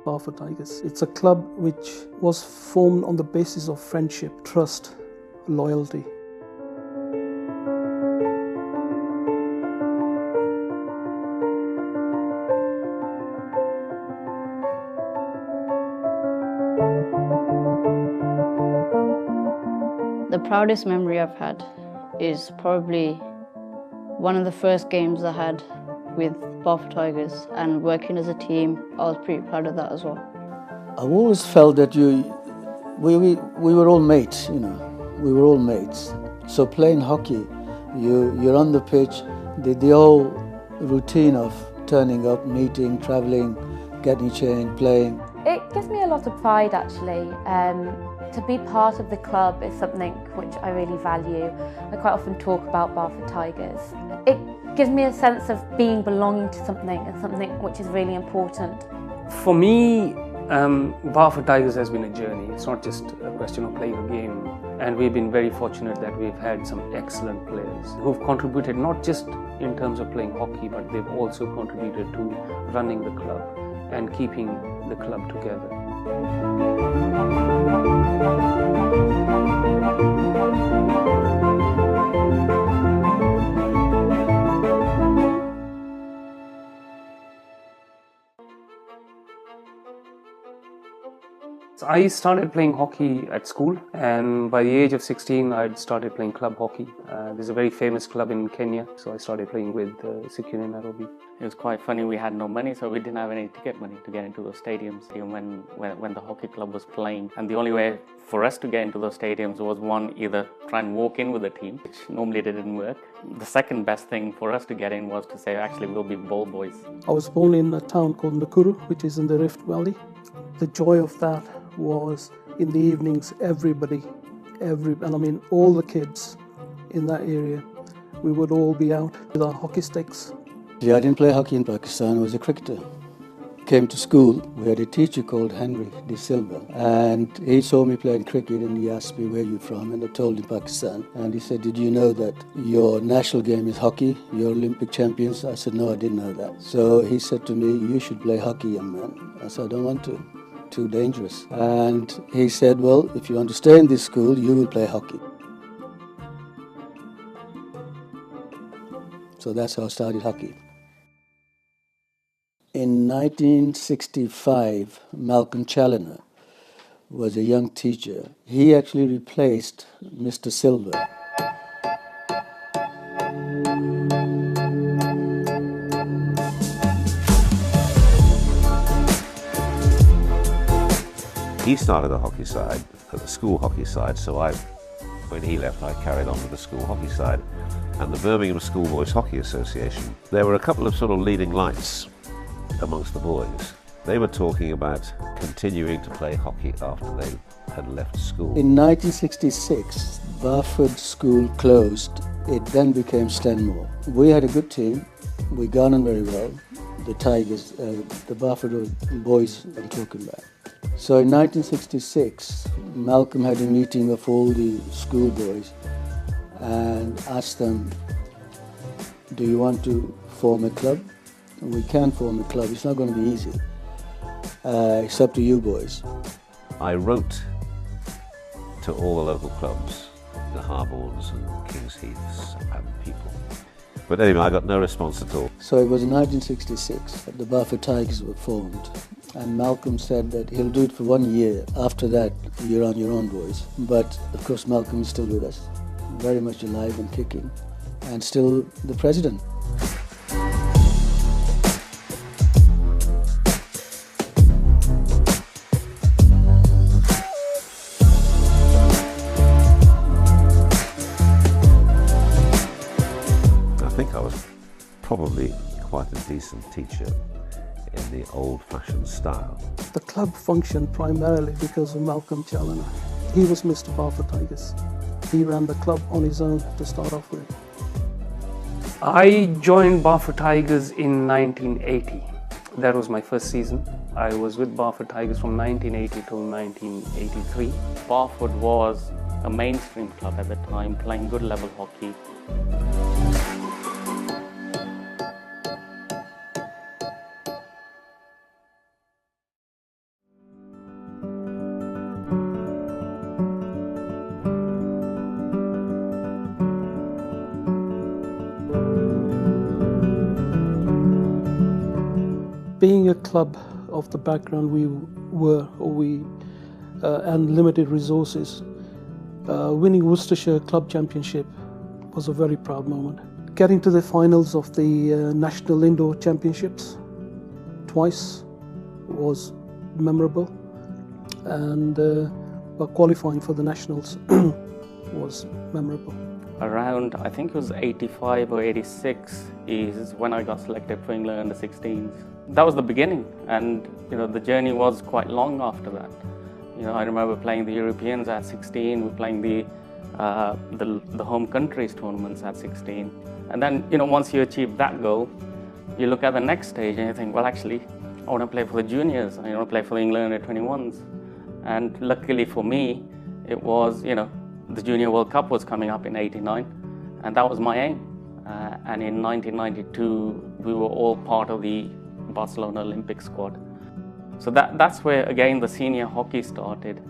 Barford Tigers. It's a club which was formed on the basis of friendship, trust, loyalty. The proudest memory I've had is probably one of the first games I had with Barford Tigers, and working as a team, I was pretty proud of that as well. I've always felt that we were all mates, we were all mates. So playing hockey, you're on the pitch, the whole routine of turning up, meeting, travelling, getting changed, playing. It gives me a lot of pride actually. To be part of the club is something which I really value. I quite often talk about Barford Tigers. It gives me a sense of being belonging to something and something which is really important. For me, Barford Tigers has been a journey. It's not just a question of playing a game. And we've been very fortunate that we've had some excellent players who've contributed not just in terms of playing hockey, but they've also contributed to running the club and keeping the club together. I started playing hockey at school, and by the age of 16 I'd started playing club hockey. There's a very famous club in Kenya, so I started playing with Sikune Nairobi. It was quite funny, we had no money, so we didn't have any ticket money to get into those stadiums when the hockey club was playing. And the only way for us to get into those stadiums was one, either try and walk in with the team, which normally didn't work. The second best thing for us to get in was to say, actually, we'll be ball boys. I was born in a town called Nakuru, which is in the Rift Valley. The joy of that was in the evenings, all the kids in that area, we would all be out with our hockey sticks. Yeah, I didn't play hockey in Pakistan, I was a cricketer. Came to school, we had a teacher called Henry De Silva, and he saw me playing cricket and he asked me, where are you from? And I told him Pakistan. And he said, did you know that your national game is hockey? You're Olympic champions? I said, no, I didn't know that. So he said to me, you should play hockey, young man. I said, I don't want to. Too dangerous. And he said, well, if you want to stay in this school, you will play hockey. So that's how I started hockey. In 1965, Malcolm Challoner was a young teacher. He actually replaced Mr. Silver. He started the hockey side, the school hockey side, so when he left, I carried on with the school hockey side. And the Birmingham Schoolboys Hockey Association, there were a couple of sort of leading lights amongst the boys. They were talking about continuing to play hockey after they had left school. In 1966, Barford School closed. It then became Stanmore. We had a good team. We got on very well. The Tigers, the Barford boys I'm talking about. So in 1966, Malcolm had a meeting of all the schoolboys and asked them, do you want to form a club? We can form a club, it's not going to be easy. It's up to you boys. I wrote to all the local clubs, the Harborns and King's Heaths and people. But anyway, I got no response at all. So it was in 1966 that the Barford Tigers were formed. And Malcolm said that he'll do it for 1 year. After that, you're on your own, boys. But of course, Malcolm is still with us, very much alive and kicking, and still the president. I think I was probably quite a decent teacher in the old-fashioned style. The club functioned primarily because of Malcolm Challoner. He was Mr. Barford Tigers. He ran the club on his own to start off with. I joined Barford Tigers in 1980. That was my first season. I was with Barford Tigers from 1980 till 1983. Barford was a mainstream club at the time, playing good level hockey. Being a club of the background we were, and limited resources, winning Worcestershire Club Championship was a very proud moment. Getting to the finals of the National Indoor Championships twice was memorable, and qualifying for the Nationals was memorable. Around, I think it was 85 or 86 is when I got selected for England under 16s. That was the beginning, and the journey was quite long after that. I remember playing the Europeans at 16, we're playing the home countries tournaments at 16. And then, once you achieve that goal, you look at the next stage and you think, well, actually, I want to play for the juniors, I want to play for the England under 21s. And luckily for me, it was, the Junior World Cup was coming up in '89, and that was my aim. And in 1992, we were all part of the Barcelona Olympic squad. So that's where, again, the senior hockey started.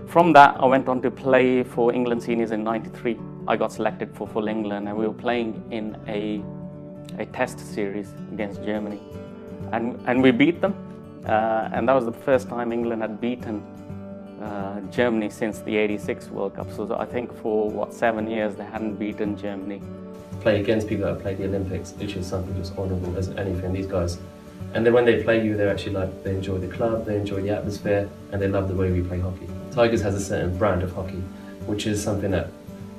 From that, I went on to play for England seniors in '93. I got selected for full England, and we were playing in a test series against Germany. And we beat them, and that was the first time England had beaten Germany since the '86 World Cup. So I think for 7 years they hadn't beaten Germany. Play against people that have played the Olympics, which is something just honourable as anything. These guys, and then when they play you, they're actually they enjoy the club, they enjoy the atmosphere, and they love the way we play hockey. Tigers has a certain brand of hockey, which is something that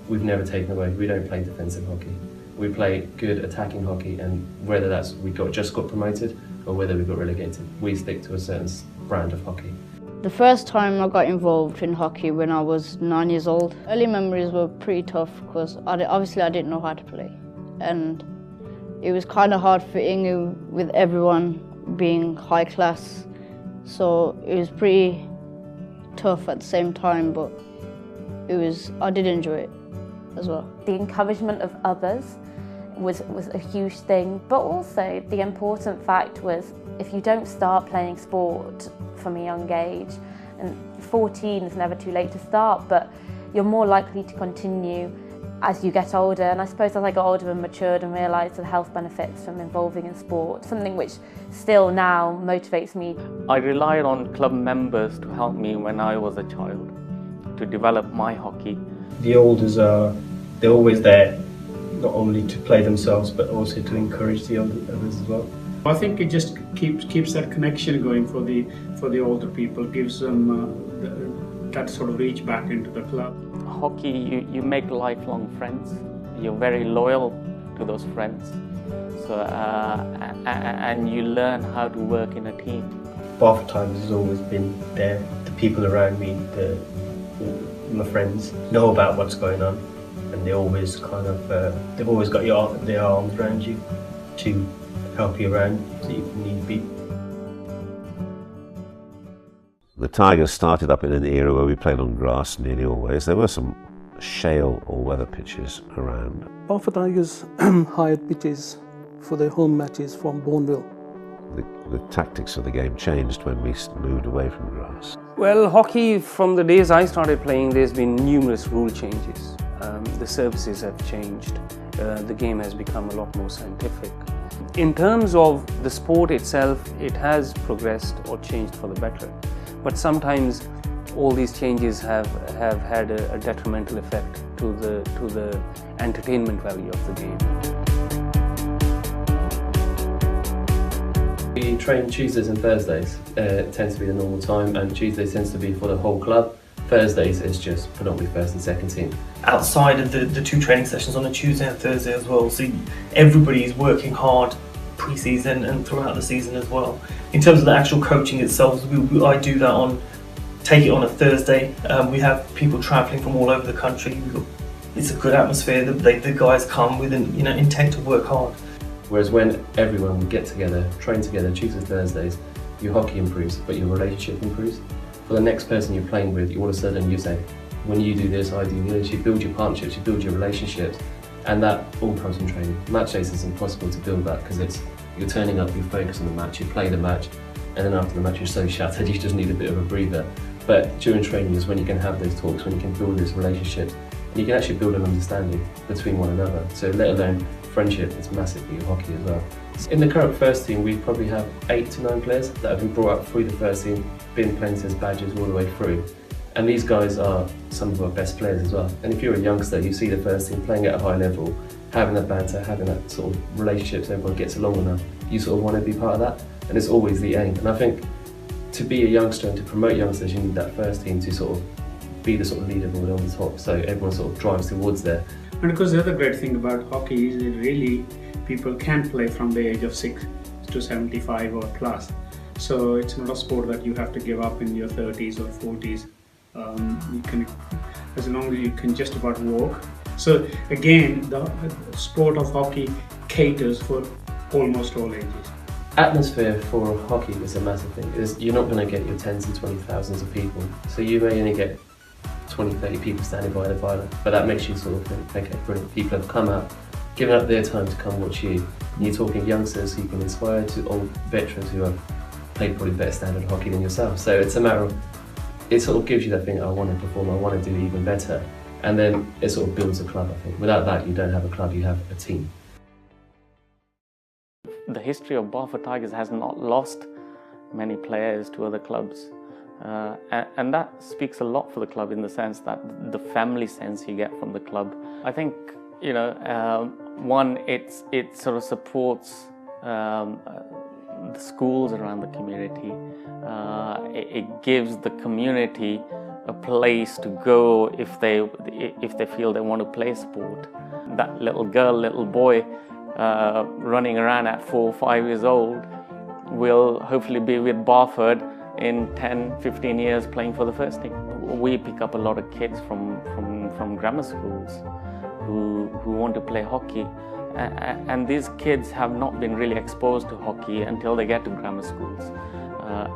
we've never taken away. We don't play defensive hockey. We play good attacking hockey, and whether that's we just got promoted or whether we got relegated, we stick to a certain brand of hockey. The first time I got involved in hockey when I was 9 years old. Early memories were pretty tough because obviously I didn't know how to play, and it was kind of hard fitting in with everyone being high class, so it was pretty tough at the same time, but I did enjoy it as well. The encouragement of others was a huge thing, but also the important fact was if you don't start playing sport from a young age, and 14 is never too late to start, but you're more likely to continue as you get older. And I suppose as I got older and matured and realised the health benefits from involving in sport, something which still now motivates me. I relied on club members to help me when I was a child to develop my hockey. The elders they're always there, not only to play themselves but also to encourage the others as well. I think it just keeps that connection going for the older people, gives them that sort of reach back into the club. Hockey, you make lifelong friends. You're very loyal to those friends. So and you learn how to work in a team. Barford Tigers has always been there. The people around me, my friends, know about what's going on, and they always they've always got their arms around you to help you around so you need be. The Tigers started up in an era where we played on grass nearly always. There were some shale or weather pitches around. Barford Tigers hired pitches for their home matches from Bourneville. The tactics of the game changed when we moved away from grass. Well, hockey, from the days I started playing, there's been numerous rule changes. The services have changed. The game has become a lot more scientific. In terms of the sport itself, it has progressed or changed for the better. But sometimes all these changes have had a detrimental effect to the entertainment value of the game. We train Tuesdays and Thursdays. It tends to be the normal time, and Tuesdays tends to be for the whole club. Thursdays is just predominantly first and second team. Outside of the two training sessions on a Tuesday and Thursday as well, so everybody's working hard pre-season and throughout the season as well. In terms of the actual coaching itself, I do that take it on a Thursday. We have people travelling from all over the country. It's a good atmosphere. The guys come with an intent to work hard. Whereas when everyone would get together, train together Tuesdays, Thursdays, your hockey improves, but your relationship improves. For the next person you're playing with, all of a sudden you say, when you do this, I do this, you build your partnerships, you build your relationships, and that all comes from training. Match days is impossible to build that because you're turning up, you focus on the match, you play the match, and then after the match you're so shattered you just need a bit of a breather. But during training is when you can have those talks, when you can build this relationship, and you can actually build an understanding between one another. So let alone friendship is massive for hockey as well. In the current first team, we probably have 8 to 9 players that have been brought up through the first team, been playing since badges all the way through. And these guys are some of our best players as well. And if you're a youngster, you see the first team playing at a high level, having that banter, having that sort of relationship so everyone gets along enough, you sort of want to be part of that, and it's always the aim. And I think to be a youngster and to promote youngsters, you need that first team to sort of be the sort of leaderboard on the top, so everyone sort of drives towards there. And of course, the other great thing about hockey is it really, people can play from the age of 6 to 75 or plus. So it's not a sport that you have to give up in your 30s or 40s. You can, as long as you can just about walk. So again, the sport of hockey caters for almost all ages. Atmosphere for hockey is a massive thing. You're not going to get your 10s and 20,000s of people, so you may only get 20, 30 people standing by the byline, but that makes you sort of think, okay, brilliant, people have come out, given up their time to come watch you. And you're talking youngsters who can inspire to old veterans who have played probably better standard hockey than yourself. So it's a matter of, it sort of gives you that thing, I want to perform, I want to do even better. And then it sort of builds a club, I think. Without that, you don't have a club, you have a team. The history of Barford Tigers has not lost many players to other clubs. And that speaks a lot for the club in the sense that the family sense you get from the club. I think, you know, one, it sort of supports the schools around the community. It gives the community a place to go if they feel they want to play sport. That little girl, little boy running around at 4 or 5 years old will hopefully be with Barford in 10, 15 years playing for the first team. We pick up a lot of kids from grammar schools who want to play hockey, and these kids have not been really exposed to hockey until they get to grammar schools.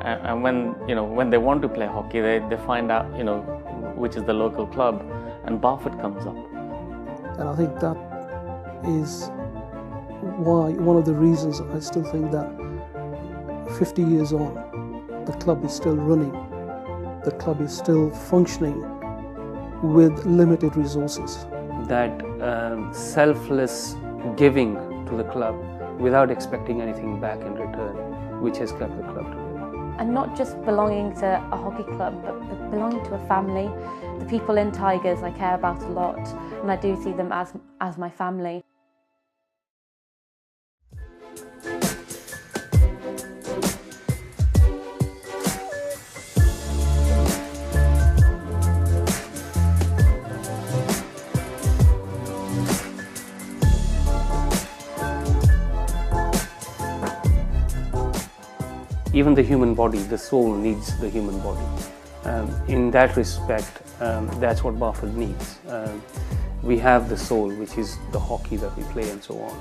And when they want to play hockey, they find out, you know, which is the local club, and Barford comes up. And I think that is why, one of the reasons I still think that 50 years on, the club is still running, the club is still functioning with limited resources. That selfless giving to the club without expecting anything back in return, which has kept the club together. And not just belonging to a hockey club, but belonging to a family. The people in Tigers I care about a lot, and I do see them as my family. Even the human body, the soul needs the human body. In that respect, that's what Barford needs. We have the soul, which is the hockey that we play and so on,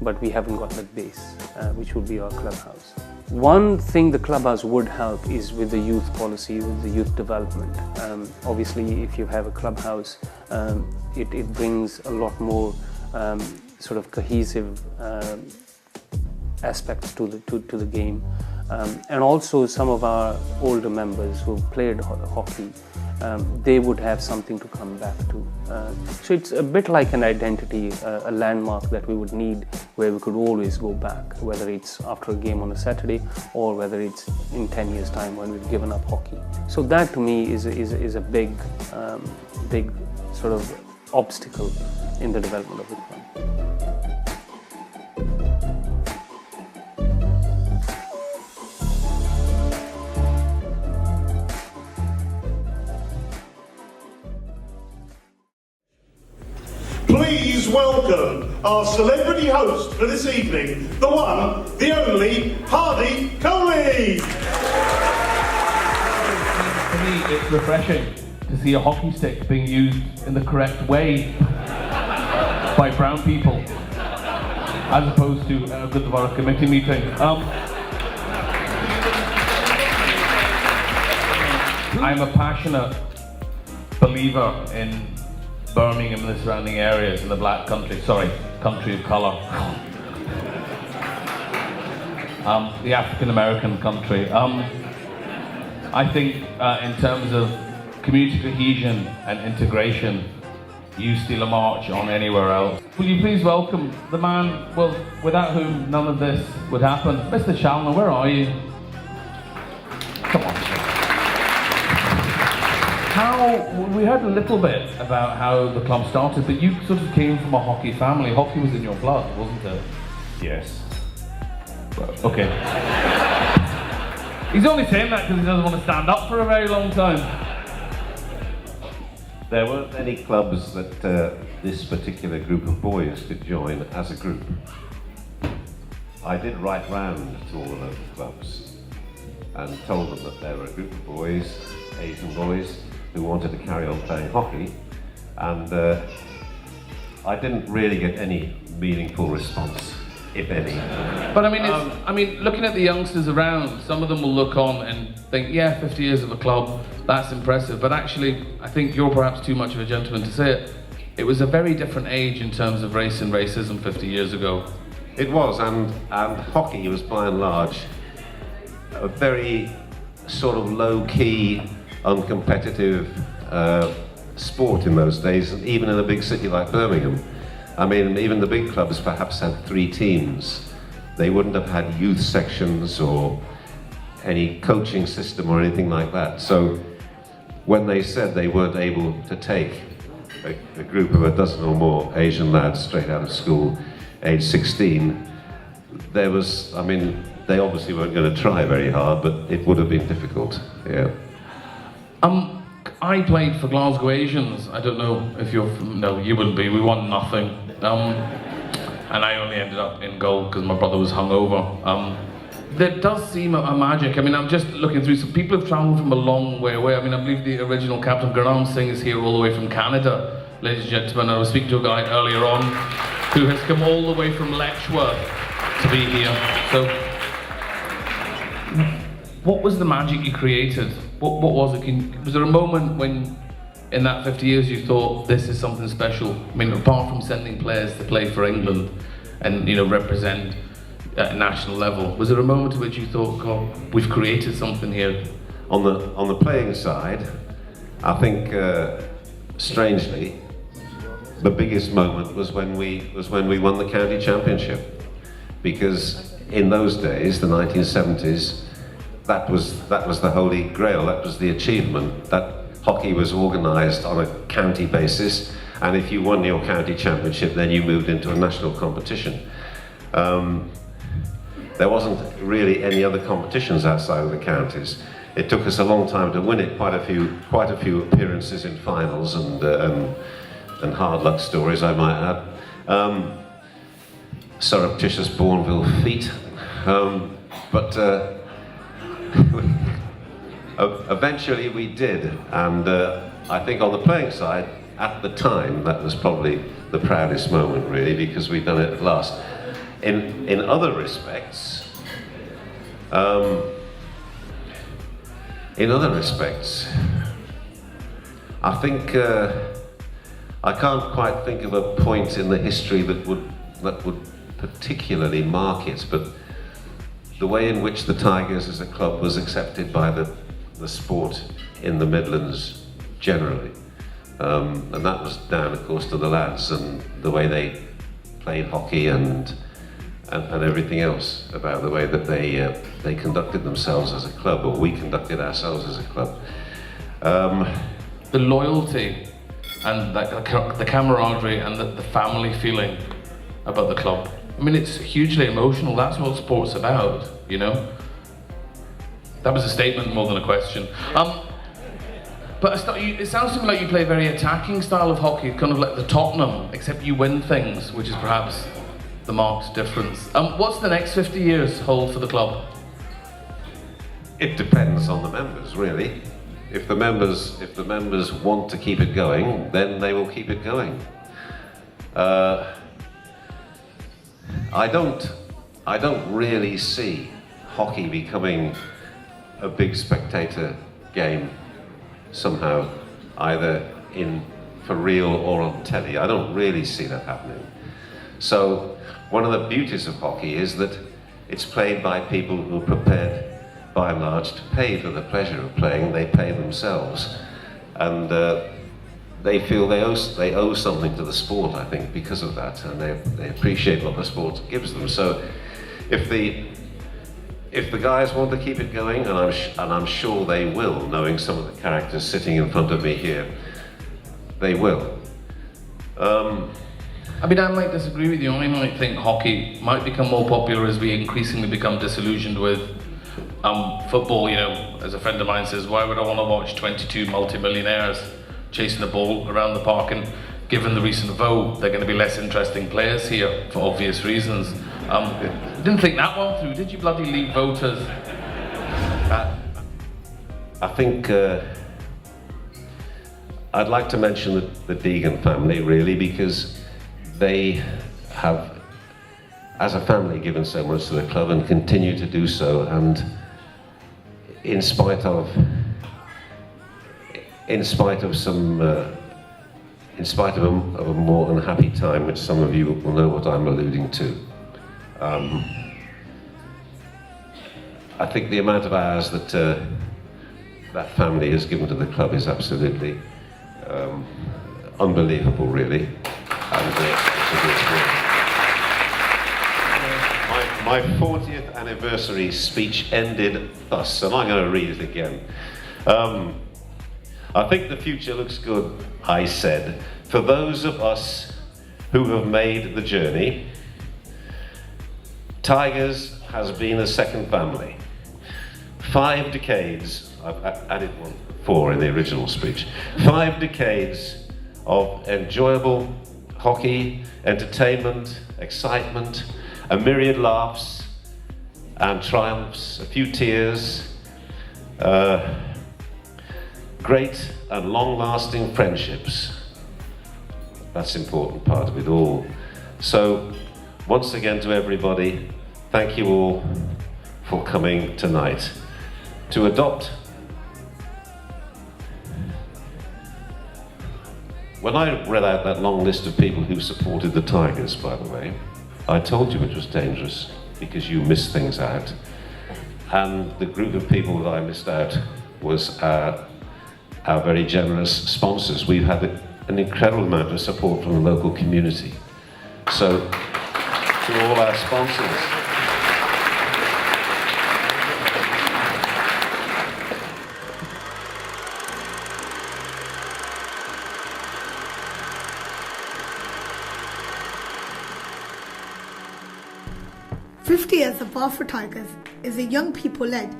but we haven't got the base, which would be our clubhouse. One thing the clubhouse would help is with the youth policy, with the youth development. Obviously, if you have a clubhouse, it brings a lot more sort of cohesive aspects to the game. And also some of our older members who played hockey, they would have something to come back to. So it's a bit like an identity, a landmark that we would need where we could always go back, whether it's after a game on a Saturday or whether it's in 10 years' time when we've given up hockey. So that to me is a big sort of obstacle in the development of the club. Please welcome our celebrity host for this evening, the one, the only, Hardy Coley! For me, it's refreshing to see a hockey stick being used in the correct way by brown people, as opposed to a Gurdwara committee meeting. I'm a passionate believer in Birmingham and the surrounding areas in the black country, country of colour. The African American country. I think in terms of community cohesion and integration, you steal a march on anywhere else. Will you please welcome the man, well, without whom none of this would happen. Mr. Challoner, where are you? Come on. We heard a little bit about how the club started, but you sort of came from a hockey family. Hockey was in your blood, wasn't it? Yes. Okay. He's only saying that because he doesn't want to stand up for a very long time. There weren't any clubs that this particular group of boys could join as a group. I did write round to all the local clubs and told them that there were a group of boys, Asian boys, who wanted to carry on playing hockey, and I didn't really get any meaningful response, if any. But I mean, looking at the youngsters around, some of them will look on and think, yeah, 50 years of a club, that's impressive. But actually, I think you're perhaps too much of a gentleman to say it. It was a very different age in terms of race and racism 50 years ago. It was, and hockey was by and large a very sort of low-key, uncompetitive sport in those days, and even in a big city like Birmingham. I mean, even the big clubs perhaps had 3 teams. They wouldn't have had youth sections or any coaching system or anything like that. So when they said they weren't able to take a group of a dozen or more Asian lads straight out of school, age 16, there was, I mean, they obviously weren't going to try very hard, but it would have been difficult, yeah. I played for Glasgow Asians. I don't know if you're no, you wouldn't be. We won nothing. And I only ended up in goal because my brother was hungover. There does seem a magic. I mean, I'm just looking through, some people have travelled from a long way away. I mean, I believe the original captain, Gurnaam Singh, is here all the way from Canada, ladies and gentlemen. I was speaking to a guy earlier on who has come all the way from Letchworth to be here. So, what was the magic you created? What was it? Was there a moment when, in that 50 years, you thought this is something special? I mean, apart from sending players to play for England and, you know, represent at a national level, was there a moment at which you thought, God, we've created something here? On the playing side, I think strangely, the biggest moment was when we won the county championship, because in those days, the 1970s, that was the holy grail. That was the achievement. That hockey was organised on a county basis, and if you won your county championship, then you moved into a national competition. There wasn't really any other competitions outside of the counties. It took us a long time to win it. Quite a few appearances in finals and hard luck stories, I might add. Surreptitious Bourneville feat, but. Eventually we did, and I think on the playing side, at the time, that was probably the proudest moment, really, because we'd done it at last. In other respects, I think I can't quite think of a point in the history that would particularly mark it, but the way in which the Tigers as a club was accepted by the sport in the Midlands generally. And that was down, of course, to the lads and the way they played hockey and everything else about the way that they conducted themselves as a club, or we conducted ourselves as a club. The loyalty and the camaraderie and the family feeling about the club. I mean, it's hugely emotional. That's what sport's about, you know? That was a statement more than a question. But it sounds to me like you play a very attacking style of hockey, kind of like the Tottenham, except you win things, which is perhaps the marked difference. What's the next 50 years hold for the club? It depends on the members, really. If the members want to keep it going, then they will keep it going. I don't really see hockey becoming a big spectator game somehow, either for real or on telly. I don't really see that happening. So one of the beauties of hockey is that it's played by people who are prepared, by and large, to pay for the pleasure of playing. They pay themselves, and they feel they owe something to the sport, I think, because of that, and they appreciate what the sport gives them. So if the guys want to keep it going, and I'm sure they will, knowing some of the characters sitting in front of me here, they will. I mean, I might disagree with you. I might think hockey might become more popular as we increasingly become disillusioned with football. You know, as a friend of mine says, why would I want to watch 22 multimillionaires chasing the ball around the park? And given the recent vote, they're going to be less interesting players here for obvious reasons. Didn't think that one through, did you, bloody League voters? I think I'd like to mention the Deegan family, really, because they have, as a family, given so much to the club and continue to do so, and in spite of a more unhappy time, which some of you will know what I'm alluding to. I think the amount of hours that that family has given to the club is absolutely unbelievable, really. My 40th anniversary speech ended thus, and I'm going to read it again. I think the future looks good, I said, for those of us who have made the journey. Tigers has been a second family. 5 decades, I've added 4 in the original speech, 5 decades of enjoyable hockey, entertainment, excitement, a myriad laughs and triumphs, a few tears, great and long-lasting friendships. That's the important part of it all. So, once again to everybody, thank you all for coming tonight. To adopt, when I read out that long list of people who supported the Tigers, by the way, I told you it was dangerous because you missed things out. And the group of people that I missed out was our very generous sponsors. We've had an incredible amount of support from the local community. So, to all our sponsors, As the Barford Tigers is a young people-led,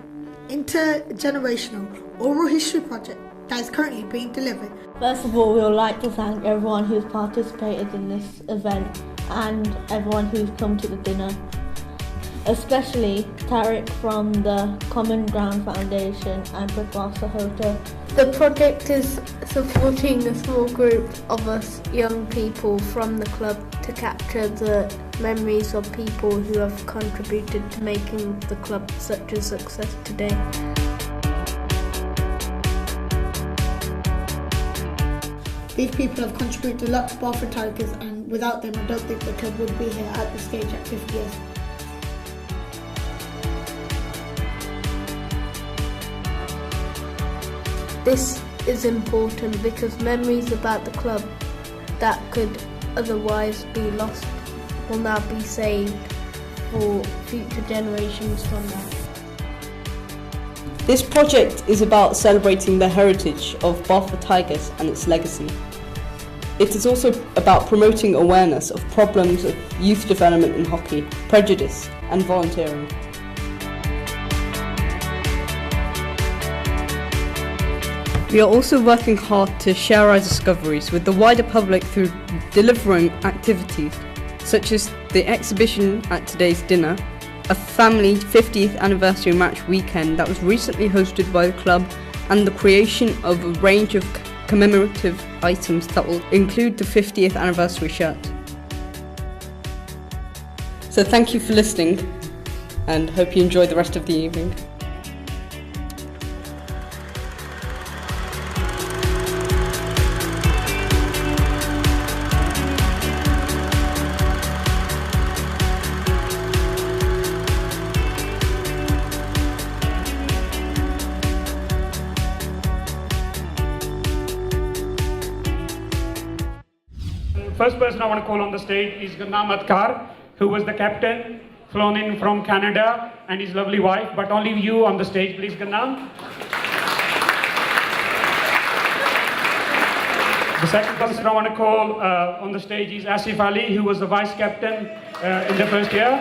intergenerational oral history project that is currently being delivered. First of all, we would like to thank everyone who's participated in this event and everyone who's come to the dinner, especially Tarek from the Common Ground Foundation and BritAsia Hotel. The project is supporting a small group of us young people from the club to capture the memories of people who have contributed to making the club such a success today. These people have contributed a lot to Barford Tigers, and without them I don't think the club would be here at this stage at 50 years. This is important because memories about the club that could otherwise be lost will now be saved for future generations from now. This project is about celebrating the heritage of Barford Tigers and its legacy. It is also about promoting awareness of problems of youth development in hockey, prejudice and volunteering. We are also working hard to share our discoveries with the wider public through delivering activities such as the exhibition at today's dinner, a family 50th anniversary match weekend that was recently hosted by the club, and the creation of a range of commemorative items that will include the 50th anniversary shirt. So thank you for listening and hope you enjoy the rest of the evening. first person I want to call on the stage is Gurnamat Kar, who was the captain, flown in from Canada, and his lovely wife, but only you on the stage, please, Gurnam. The second person I want to call on the stage is Asif Ali, who was the vice captain in the first year.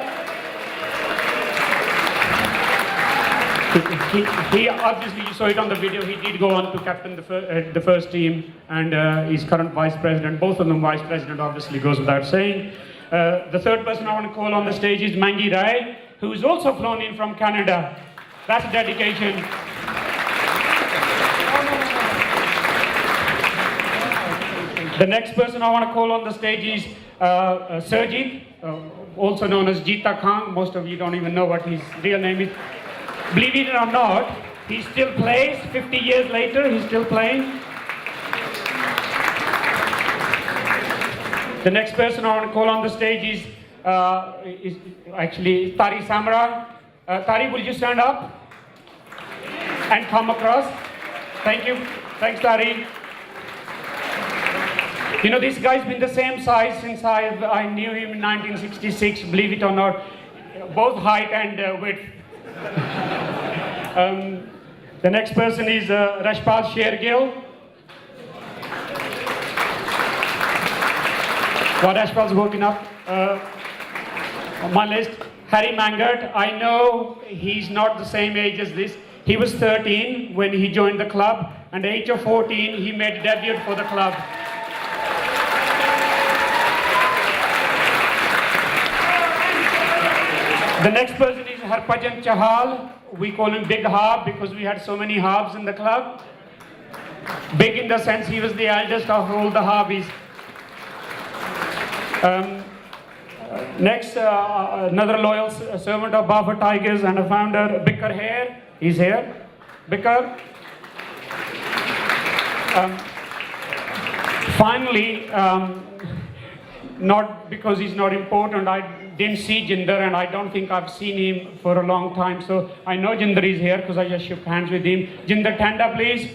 He obviously, you saw it on the video, he did go on to captain the first team, and he's current vice president. Both of them vice president, obviously, goes without saying. The third person I want to call on the stage is Mangi Rai, who is also flown in from Canada. That's dedication. The next person I want to call on the stage is Surjit, also known as Jeeta Khan. Most of you don't even know what his real name is. Believe it or not, he still plays. 50 years later, he's still playing. The next person I want to call on the stage is actually Tari Samra. Tari, will you stand up and come across? Thank you. Thanks, Tari. You know, this guy's been the same size since I knew him in 1966, believe it or not, both height and width. The next person is Rashpal Shergill. While Rashpal's working up on my list, Harry Mangert. I know he's not the same age as this. He was 13 when he joined the club, and at the age of 14, he made debut for the club. The next person is Harpajan Chahal. We call him Big Harb because we had so many Harbs in the club. Big in the sense he was the eldest of all the Harbies. Next, another loyal servant of Barford Tigers and a founder, Bikar Hare. He's here. Bikar. Finally, not because he's not important, I didn't see Jinder, and I don't think I've seen him for a long time. So I know Jinder is here because I just shook hands with him. Jinder, stand up, please.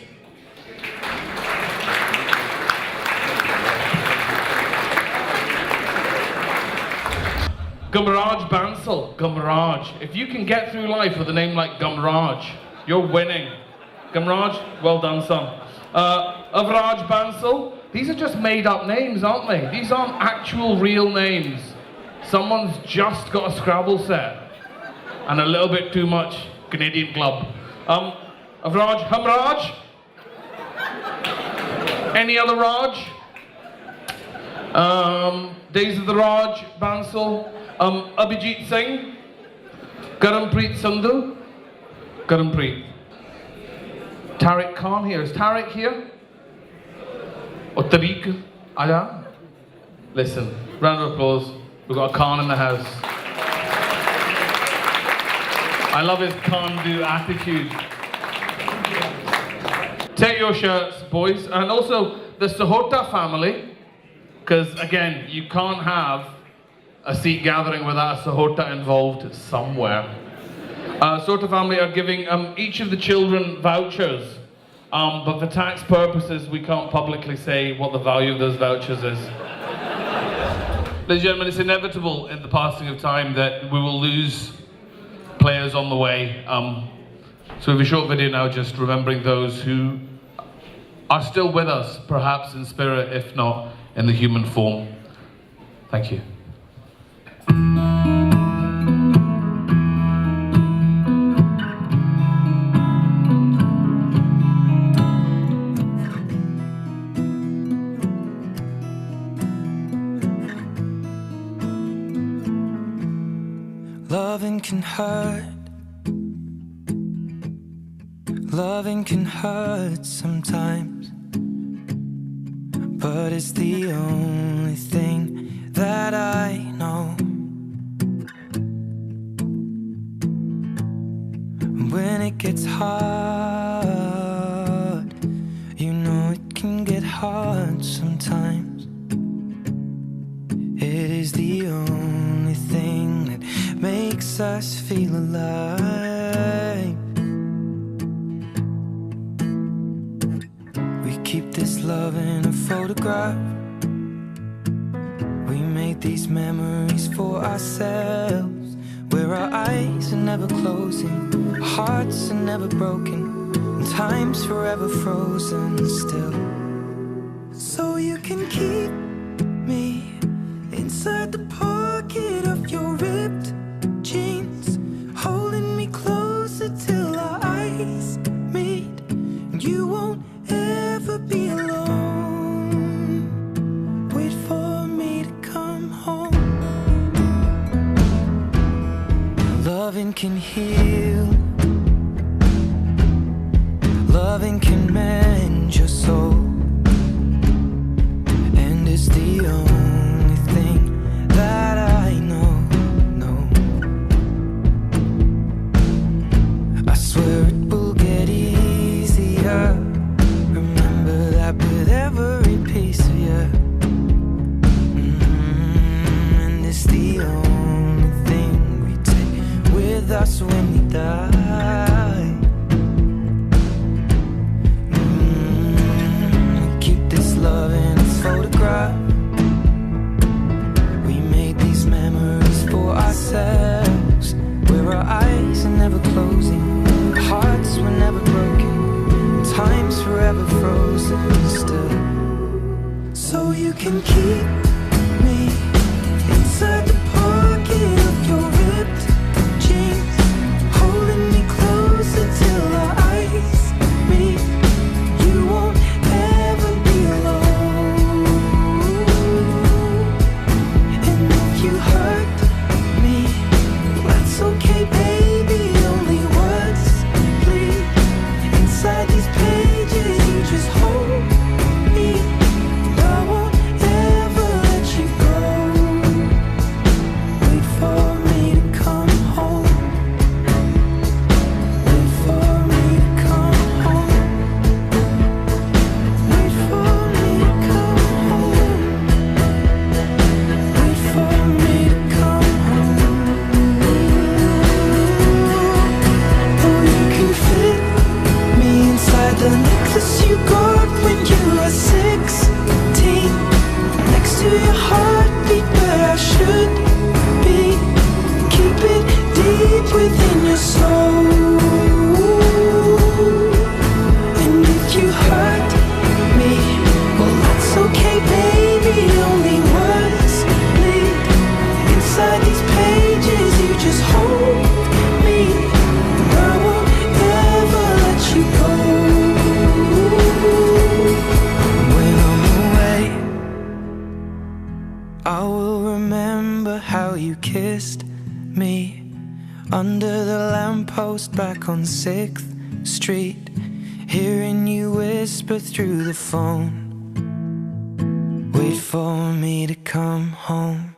Gumraj Bansal, Gumraj. If you can get through life with a name like Gumraj, you're winning. Gumraj, well done, son. Avraj Bansal, these are just made up names, aren't they? These aren't actual real names. Someone's just got a Scrabble set and a little bit too much Canadian club. Avraj, Hamraj? Any other Raj? Days of the Raj, Bansal. Abhijit Singh, Garampreet Sandhu, Garampreet. Tariq Khan here. Is Tariq here? Or Tariq? Aya? Listen, round of applause. We've got a Khan in the house. I love his can-do attitude. Take your shirts, boys. And also the Sahota family, because again, you can't have a Sikh gathering without a Sahota involved somewhere. Sahota family are giving each of the children vouchers, but for tax purposes, we can't publicly say what the value of those vouchers is. Ladies and gentlemen, it's inevitable in the passing of time that we will lose players on the way. So we have a short video now just remembering those who are still with us, perhaps in spirit, if not in the human form. Thank you. Loving can hurt. Loving can hurt sometimes, but it's the only thing that I know. When it gets hard, you know it can get hard sometimes. It is the only thing that makes us feel alive. We keep this love in a photograph. made these memories for ourselves, where our eyes are never closing, hearts are never broken, and time's forever frozen still. So you can keep me inside the pocket of your ripped jeans, holding me closer till our eyes meet, and you won't ever be alone. Wait for me to come home. Loving can heal, loving can mend your soul, and it's the only thing that I know. I swear it will get easier. Remember that with every piece of you. And it's the only thing we take with us when we die. Keep this love in its photograph. We made these memories for ourselves, where our eyes are never closing, hearts were never broken, time's forever frozen still. So you can keep me inside the pocket of your ripped jeans, holding me closer till our eyes meet. You won't ever be alone. And if you hurt me, that's okay, baby. Only words bleed inside these pages. You just hold me. I won't ever let you go. Wait for me to come home. Wait for me to come home. Wait for me to come home. Wait for me to come home. Oh, you can fit me inside the necklace you got when you were 16, next to your heartbeat where I should be. Keep it deep within your soul. And if you hurt me, well, that's okay, baby. Only words bleed inside these pages. You just hold me. I won't ever let you go. When I'm away, I will remember how you kissed me under the lamppost back on 6th Street, hearing you whisper through the phone. Wait for me to come home.